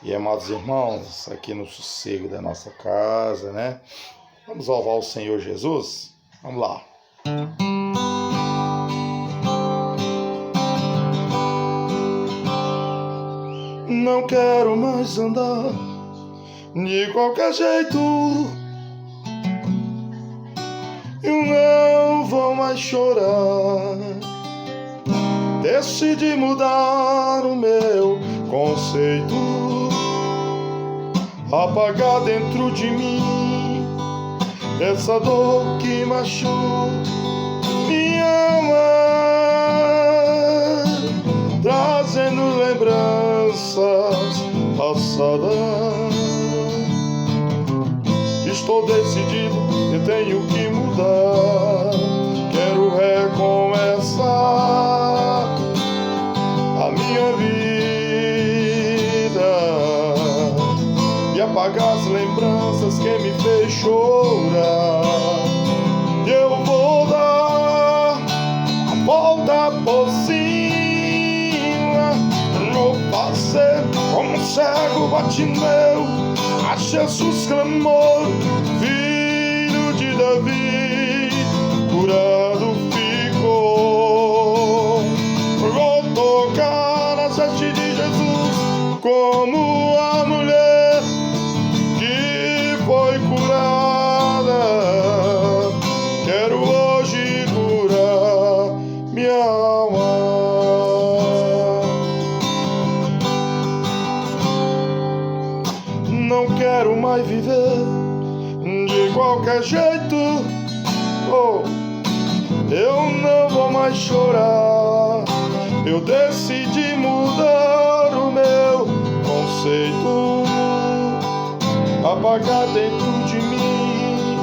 E amados irmãos, aqui no sossego da nossa casa, né? Vamos louvar o Senhor Jesus? Vamos lá. Não quero mais andar de qualquer jeito. Eu não vou mais chorar. Decidi mudar o meu conceito, apagar dentro de mim essa dor que machuca minha alma, trazendo lembranças passadas. Estou decidido, eu tenho que mudar. Quero recomeçar a minha vida e apagar as lembranças que me fez chorar. Eu vou dar a volta por cima, vou fazer como um cego Bartimeu. A Jesus clamou, filho de Davi, curado ficou. Vou tocar nas vestes de Jesus como a mulher que foi curada. Quero hoje curar minha alma. Não quero mais viver de qualquer jeito. Oh, eu não vou mais chorar. Eu decidi mudar o meu conceito, apagar dentro de mim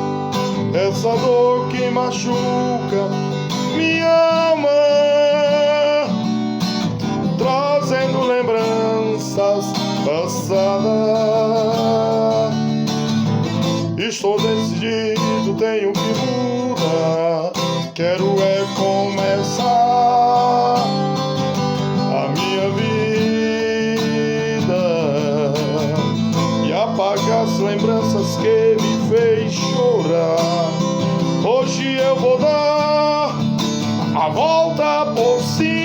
essa dor que machuca minha alma, trazendo lembranças passadas. Estou decidido, tenho que mudar. Quero começar a minha vida e apagar as lembranças que me fez chorar. Hoje eu vou dar a volta por cima.